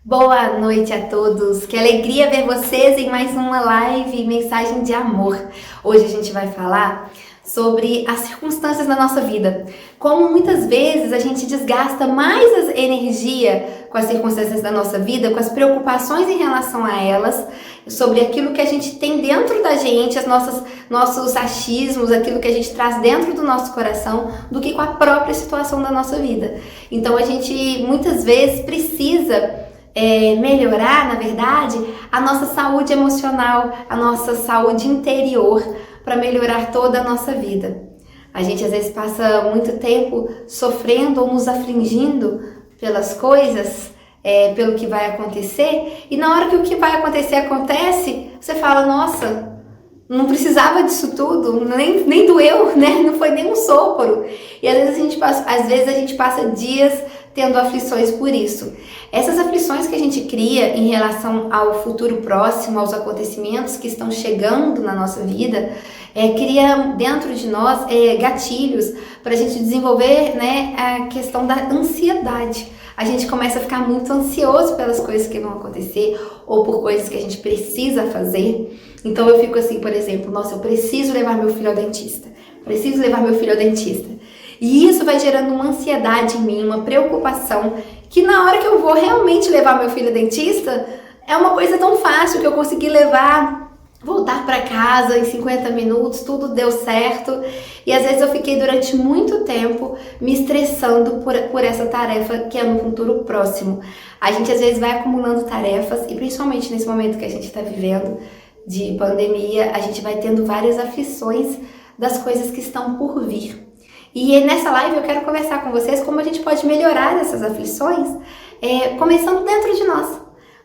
Boa noite a todos, que alegria ver vocês em mais uma live Mensagem de Amor. Hoje a gente vai falar sobre as circunstâncias da nossa vida. Como muitas vezes a gente desgasta mais a energia com as circunstâncias da nossa vida, com as preocupações em relação a elas, sobre aquilo que a gente tem dentro da gente, nossos achismos, aquilo que a gente traz dentro do nosso coração, do que com a própria situação da nossa vida. Então a gente muitas vezes precisa melhorar, na verdade, a nossa saúde emocional, a nossa saúde interior, para melhorar toda a nossa vida. A gente às vezes passa muito tempo sofrendo ou nos afligindo pelas coisas, pelo que vai acontecer, e na hora que o que vai acontecer acontece, você fala, nossa, não precisava disso tudo, nem doeu, né? Não foi nem um sopro. E às vezes a gente passa dias tendo aflições por isso. Essas aflições que a gente cria em relação ao futuro próximo, aos acontecimentos que estão chegando na nossa vida, cria dentro de nós gatilhos para a gente desenvolver, né, a questão da ansiedade. A gente começa a ficar muito ansioso pelas coisas que vão acontecer ou por coisas que a gente precisa fazer. Então eu fico assim, por exemplo, nossa, eu preciso levar meu filho ao dentista. Preciso levar meu filho ao dentista. E isso vai gerando uma ansiedade em mim, uma preocupação, que na hora que eu vou realmente levar meu filho ao dentista, é uma coisa tão fácil que eu consegui voltar para casa em 50 minutos, tudo deu certo. E às vezes eu fiquei durante muito tempo me estressando por essa tarefa que é no futuro próximo. A gente às vezes vai acumulando tarefas e principalmente nesse momento que a gente está vivendo de pandemia, a gente vai tendo várias aflições das coisas que estão por vir. E nessa live eu quero conversar com vocês como a gente pode melhorar essas aflições, começando dentro de nós.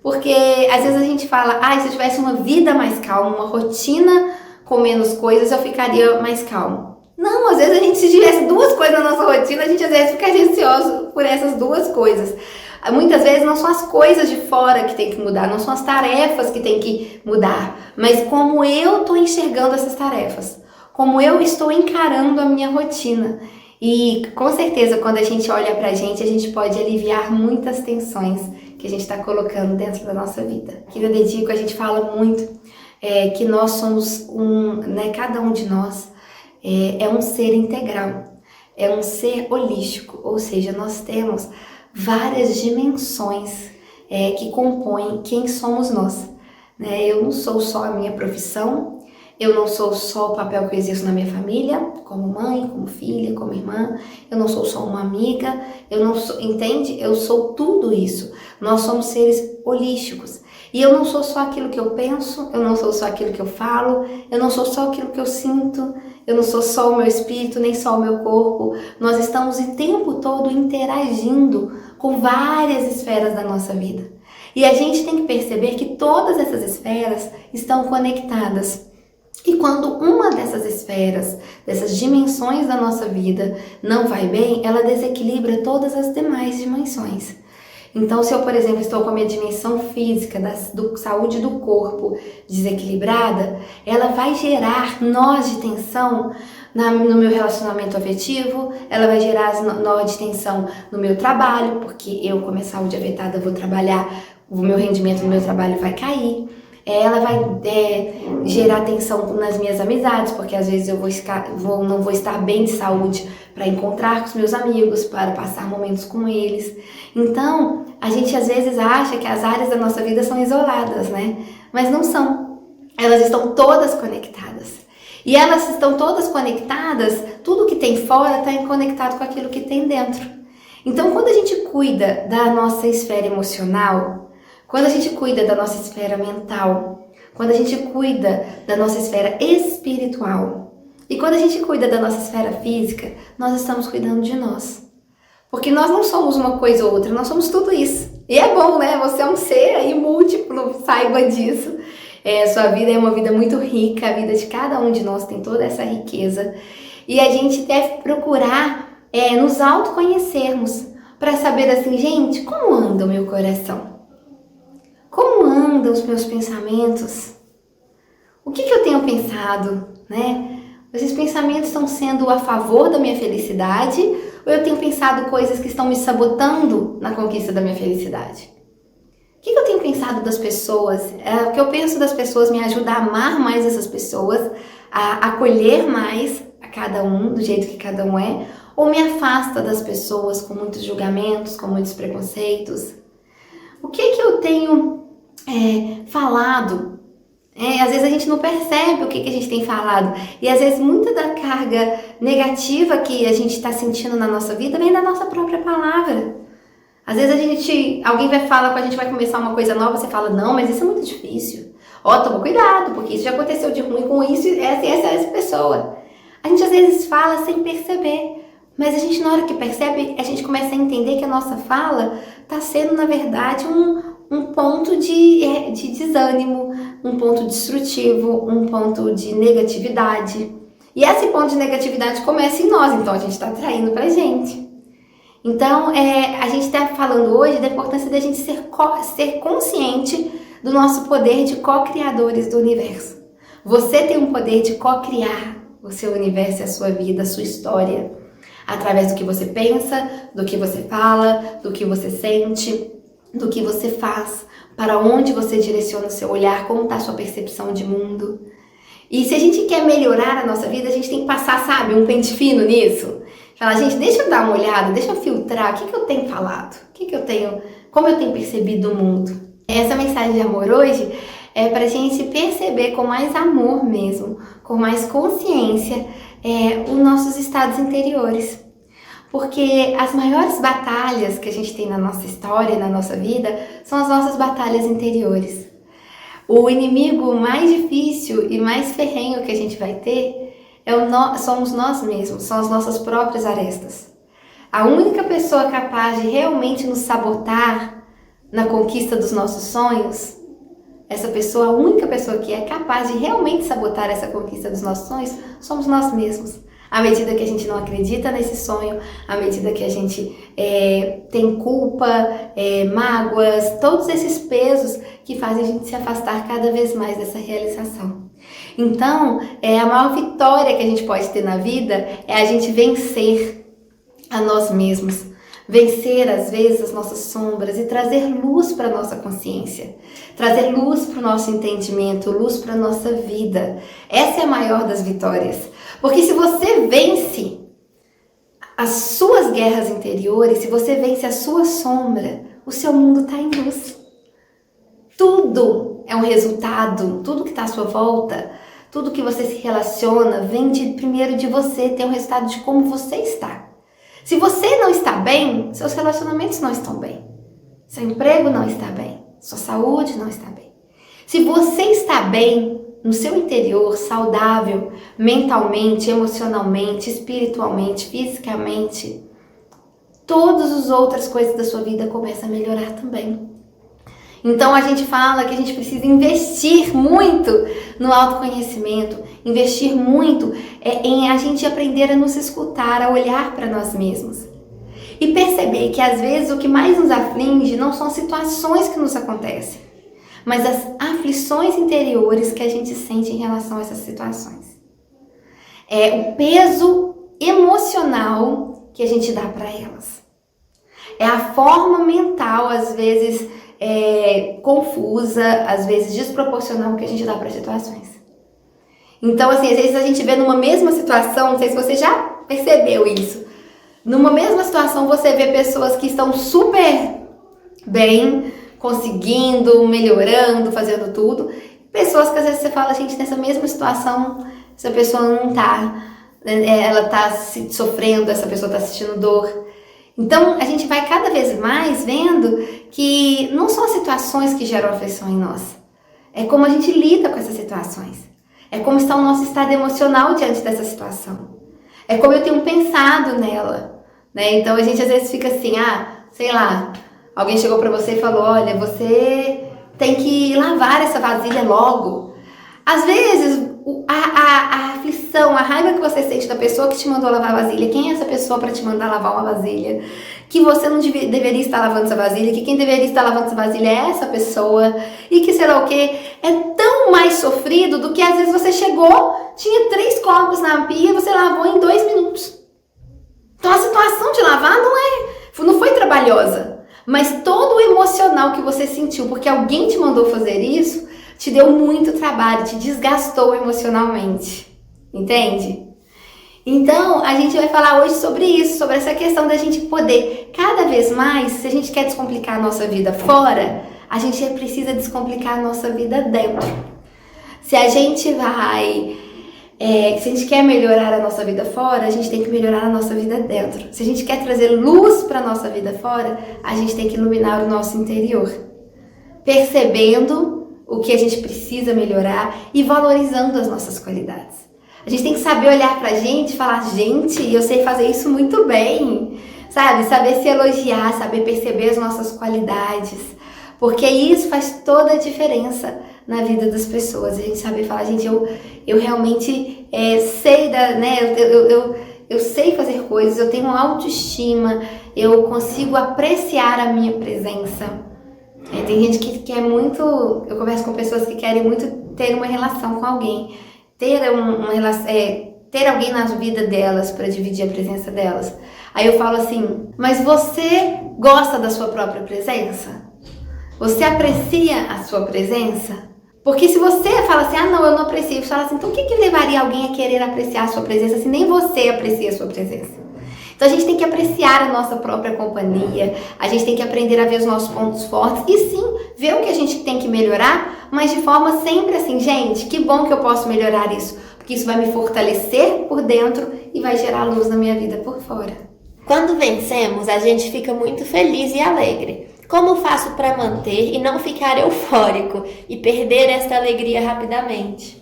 Porque às vezes a gente fala, se eu tivesse uma vida mais calma, uma rotina com menos coisas, eu ficaria mais calmo. Não, às vezes se tivesse duas coisas na nossa rotina, a gente às vezes ficaria ansioso por essas duas coisas. Muitas vezes não são as coisas de fora que tem que mudar, não são as tarefas que tem que mudar, mas como eu estou enxergando essas tarefas, como eu estou encarando a minha rotina. E com certeza quando a gente olha pra gente, a gente pode aliviar muitas tensões que a gente está colocando dentro da nossa vida. Aqui no Dedico a gente fala muito que nós somos cada um de nós é um ser integral, é um ser holístico, ou seja, nós temos várias dimensões que compõem quem somos nós. Eu não sou só a minha profissão, eu não sou só o papel que eu exerço na minha família, como mãe, como filha, como irmã, eu não sou só uma amiga, entende? Eu sou tudo isso. Nós somos seres holísticos. E eu não sou só aquilo que eu penso, eu não sou só aquilo que eu falo, eu não sou só aquilo que eu sinto, eu não sou só o meu espírito, nem só o meu corpo. Nós estamos o tempo todo interagindo com várias esferas da nossa vida. E a gente tem que perceber que todas essas esferas estão conectadas. E quando uma dessas esferas, dessas dimensões da nossa vida não vai bem, ela desequilibra todas as demais dimensões. Então, se eu, por exemplo, estou com a minha dimensão física, saúde do corpo desequilibrada, ela vai gerar nós de tensão no meu relacionamento afetivo, ela vai gerar nós de tensão no meu trabalho, porque eu, com a minha saúde afetada, vou trabalhar, o meu rendimento no meu trabalho vai cair. Ela vai gerar tensão nas minhas amizades, porque às vezes eu não vou estar bem de saúde para encontrar com os meus amigos, para passar momentos com eles. Então, a gente às vezes acha que as áreas da nossa vida são isoladas, né? Mas não são. Elas estão todas conectadas. E elas estão todas conectadas, tudo que tem fora está conectado com aquilo que tem dentro. Então, quando a gente cuida da nossa esfera emocional, quando a gente cuida da nossa esfera mental, quando a gente cuida da nossa esfera espiritual e quando a gente cuida da nossa esfera física, nós estamos cuidando de nós. Porque nós não somos uma coisa ou outra, nós somos tudo isso. E é bom, né? Você é um ser aí múltiplo, saiba disso. Sua vida é uma vida muito rica, a vida de cada um de nós tem toda essa riqueza. E a gente deve procurar nos autoconhecermos para saber assim, gente, como anda o meu coração? Como andam os meus pensamentos? O que eu tenho pensado, né? Esses pensamentos estão sendo a favor da minha felicidade ou eu tenho pensado coisas que estão me sabotando na conquista da minha felicidade? O que eu tenho pensado das pessoas? O que eu penso das pessoas me ajuda a amar mais essas pessoas, a acolher mais a cada um, do jeito que cada um é, ou me afasta das pessoas com muitos julgamentos, com muitos preconceitos? O que eu tenho falado? Às vezes a gente não percebe o que a gente tem falado. E às vezes muita da carga negativa que a gente está sentindo na nossa vida vem da nossa própria palavra. Às vezes alguém vai falar com a gente, vai começar uma coisa nova, você fala, não, mas isso é muito difícil. Toma cuidado, porque isso já aconteceu de ruim com isso e essa pessoa. A gente às vezes fala sem perceber. Mas a gente, na hora que percebe, a gente começa a entender que a nossa fala está sendo, na verdade, um ponto de desânimo, um ponto destrutivo, um ponto de negatividade. E esse ponto de negatividade começa em nós, então a gente está atraindo pra gente. Então, a gente está falando hoje da importância da gente ser consciente do nosso poder de co-criadores do universo. Você tem um poder de co-criar o seu universo, a sua vida, a sua história, através do que você pensa, do que você fala, do que você sente, do que você faz, para onde você direciona o seu olhar, como está a sua percepção de mundo. E se a gente quer melhorar a nossa vida, a gente tem que passar, sabe, um pente fino nisso. Falar, gente, deixa eu dar uma olhada, deixa eu filtrar, o que eu tenho falado? Como eu tenho percebido o mundo? Essa mensagem de amor hoje é para a gente perceber com mais amor mesmo, com mais consciência, os nossos estados interiores. Porque as maiores batalhas que a gente tem na nossa história, na nossa vida, são as nossas batalhas interiores. O inimigo mais difícil e mais ferrenho que a gente vai ter somos nós mesmos, são as nossas próprias arestas. A única pessoa capaz de realmente nos sabotar na conquista dos nossos sonhos, a única pessoa que é capaz de realmente sabotar essa conquista dos nossos sonhos, somos nós mesmos. À medida que a gente não acredita nesse sonho, à medida que a gente tem culpa, mágoas, todos esses pesos que fazem a gente se afastar cada vez mais dessa realização. Então, a maior vitória que a gente pode ter na vida é a gente vencer a nós mesmos, vencer às vezes as nossas sombras e trazer luz para a nossa consciência, trazer luz para o nosso entendimento, luz para a nossa vida. Essa é a maior das vitórias. Porque se você vence as suas guerras interiores, se você vence a sua sombra, o seu mundo está em luz. Tudo é um resultado, tudo que está à sua volta, tudo que você se relaciona, vem primeiro de você, tem um resultado de como você está. Se você não está bem, seus relacionamentos não estão bem. Seu emprego não está bem, sua saúde não está bem. Se você está bem, no seu interior, saudável, mentalmente, emocionalmente, espiritualmente, fisicamente, todas as outras coisas da sua vida começam a melhorar também. Então a gente fala que a gente precisa investir muito no autoconhecimento, investir muito em a gente aprender a nos escutar, a olhar para nós mesmos. E perceber que às vezes o que mais nos aflige não são situações que nos acontecem, mas as aflições interiores que a gente sente em relação a essas situações. É o peso emocional que a gente dá para elas. É a forma mental, às vezes, confusa, às vezes desproporcional que a gente dá para as situações. Então, assim, às vezes a gente vê numa mesma situação, não sei se você já percebeu isso, numa mesma situação você vê pessoas que estão super bem, conseguindo, melhorando, fazendo tudo. Pessoas que às vezes você fala, gente, nessa mesma situação, essa pessoa não tá, ela tá sofrendo, essa pessoa tá sentindo dor. Então, a gente vai cada vez mais vendo que não são as situações que geram aflição em nós. É como a gente lida com essas situações. É como está o nosso estado emocional diante dessa situação. É como eu tenho pensado nela, né? Então, a gente às vezes fica assim, sei lá, alguém chegou pra você e falou, olha, você tem que lavar essa vasilha logo. Às vezes, a aflição, a raiva que você sente da pessoa que te mandou lavar a vasilha. Quem é essa pessoa para te mandar lavar uma vasilha? Que você não deveria estar lavando essa vasilha, que quem deveria estar lavando essa vasilha é essa pessoa, e que sei lá o que, é tão mais sofrido do que às vezes você chegou, tinha 3 copos na pia, você lavou em 2 minutos. Então a situação de lavar não foi trabalhosa, mas todo o emocional que você sentiu, porque alguém te mandou fazer isso, te deu muito trabalho, te desgastou emocionalmente, entende? Então, a gente vai falar hoje sobre isso, sobre essa questão da gente poder, cada vez mais, se a gente quer descomplicar a nossa vida fora, a gente precisa descomplicar a nossa vida dentro. Se a gente quer melhorar a nossa vida fora, a gente tem que melhorar a nossa vida dentro. Se a gente quer trazer luz para a nossa vida fora, a gente tem que iluminar o nosso interior, percebendo o que a gente precisa melhorar e valorizando as nossas qualidades. A gente tem que saber olhar pra gente e falar, gente, eu sei fazer isso muito bem, sabe? Saber se elogiar, saber perceber as nossas qualidades, porque isso faz toda a diferença na vida das pessoas. A gente saber falar, gente, eu realmente sei eu sei fazer coisas, eu tenho autoestima, eu consigo apreciar a minha presença. Tem gente que quer muito, eu converso com pessoas que querem muito ter uma relação com alguém, ter alguém na vida delas para dividir a presença delas. Aí eu falo assim, mas você gosta da sua própria presença? Você aprecia a sua presença? Porque se você fala assim, não, eu não aprecio, você fala assim, então o que levaria alguém a querer apreciar a sua presença se nem você aprecia a sua presença? Então a gente tem que apreciar a nossa própria companhia, a gente tem que aprender a ver os nossos pontos fortes e sim, ver o que a gente tem que melhorar, mas de forma sempre assim, gente, que bom que eu posso melhorar isso, porque isso vai me fortalecer por dentro e vai gerar luz na minha vida por fora. Quando vencemos, a gente fica muito feliz e alegre. Como faço para manter e não ficar eufórico e perder esta alegria rapidamente?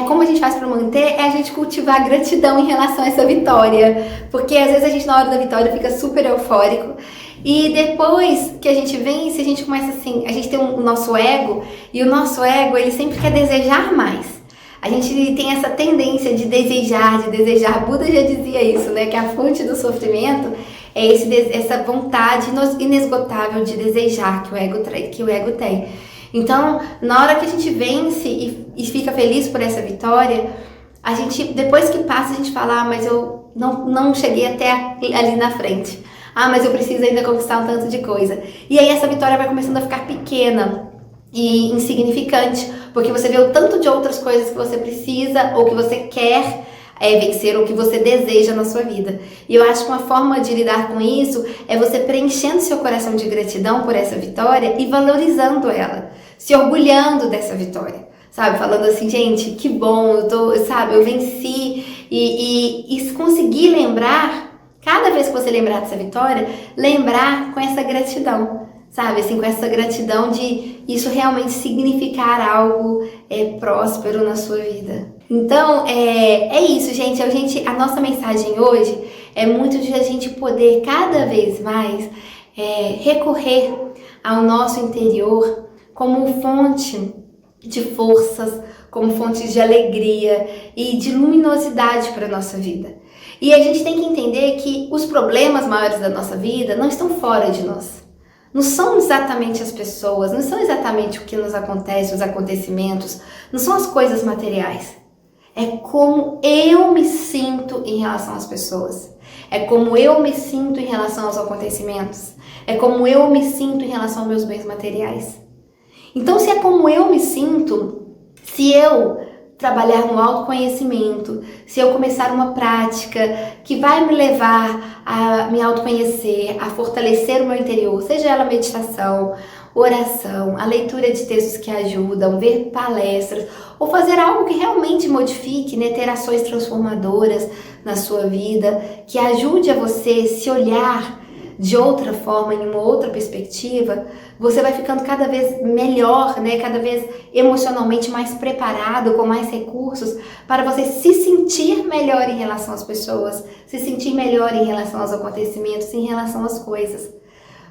Como a gente faz para manter, é a gente cultivar gratidão em relação a essa vitória, porque às vezes a gente na hora da vitória fica super eufórico e depois que a gente vence, a gente começa assim, a gente tem o nosso ego e o nosso ego ele sempre quer desejar mais. A gente tem essa tendência de desejar, Buda já dizia isso, né, que a fonte do sofrimento é essa vontade inesgotável de desejar que o ego tem. Então, na hora que a gente vence e fica feliz por essa vitória, a gente, depois que passa, a gente fala, mas eu não cheguei até ali na frente. Mas eu preciso ainda conquistar um tanto de coisa. E aí essa vitória vai começando a ficar pequena e insignificante, porque você vê o tanto de outras coisas que você precisa ou que você quer vencer ou que você deseja na sua vida. E eu acho que uma forma de lidar com isso é você preenchendo seu coração de gratidão por essa vitória e valorizando ela, se orgulhando dessa vitória, sabe? Falando assim, gente, que bom, eu venci e conseguir lembrar, cada vez que você lembrar dessa vitória, lembrar com essa gratidão, sabe? Assim, com essa gratidão de isso realmente significar algo próspero na sua vida. Então, é isso, gente. A nossa mensagem hoje é muito de a gente poder cada vez mais recorrer ao nosso interior como fonte de forças, como fonte de alegria e de luminosidade para a nossa vida. E a gente tem que entender que os problemas maiores da nossa vida não estão fora de nós. Não são exatamente as pessoas, não são exatamente o que nos acontece, os acontecimentos, não são as coisas materiais. É como eu me sinto em relação às pessoas. É como eu me sinto em relação aos acontecimentos. É como eu me sinto em relação aos meus bens materiais. Então, se é como eu me sinto, se eu trabalhar no autoconhecimento, se eu começar uma prática que vai me levar a me autoconhecer, a fortalecer o meu interior, seja ela meditação, oração, a leitura de textos que ajudam, ver palestras, ou fazer algo que realmente modifique, né, ter ações transformadoras na sua vida, que ajude a você se olhar de outra forma, em uma outra perspectiva, você vai ficando cada vez melhor, né? Cada vez emocionalmente mais preparado, com mais recursos, para você se sentir melhor em relação às pessoas, se sentir melhor em relação aos acontecimentos, em relação às coisas.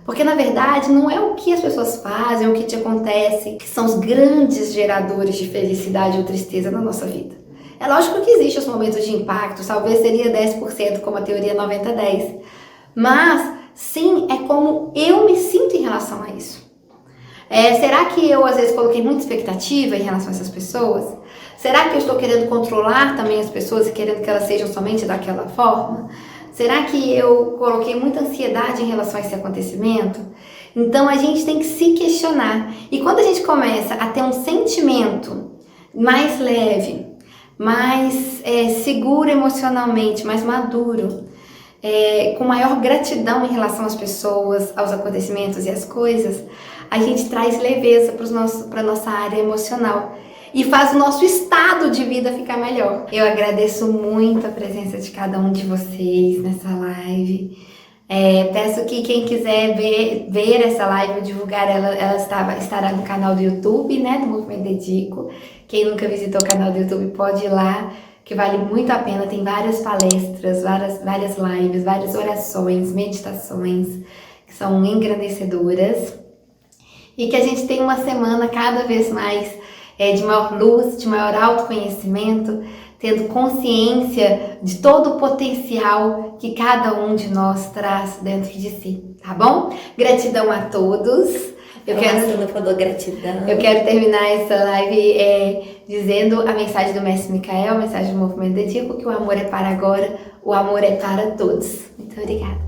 Porque na verdade não é o que as pessoas fazem, o que te acontece, que são os grandes geradores de felicidade ou tristeza na nossa vida. É lógico que existem os momentos de impacto, talvez seria 10% como a teoria 90-10. Mas sim, é como eu me sinto em relação a isso. Será que eu às vezes coloquei muita expectativa em relação a essas pessoas? Será que eu estou querendo controlar também as pessoas e querendo que elas sejam somente daquela forma? Será que eu coloquei muita ansiedade em relação a esse acontecimento? Então a gente tem que se questionar. E quando a gente começa a ter um sentimento mais leve, mais seguro emocionalmente, mais maduro, com maior gratidão em relação às pessoas, aos acontecimentos e às coisas, a gente traz leveza para a nossa área emocional e faz o nosso estado de vida ficar melhor. Eu agradeço muito a presença de cada um de vocês nessa live. Peço que quem quiser ver essa live, divulgar ela estará no canal do YouTube, né, do Movimento Dedico. Quem nunca visitou o canal do YouTube pode ir lá, que vale muito a pena. Tem várias palestras, várias lives, várias orações, meditações que são engrandecedoras. E que a gente tenha uma semana cada vez mais de maior luz, de maior autoconhecimento, tendo consciência de todo o potencial que cada um de nós traz dentro de si, tá bom? Gratidão a todos. Eu quero terminar essa live dizendo a mensagem do Mestre Micael, a mensagem do Movimento Dedico, que o amor é para agora, o amor é para todos. Muito obrigada.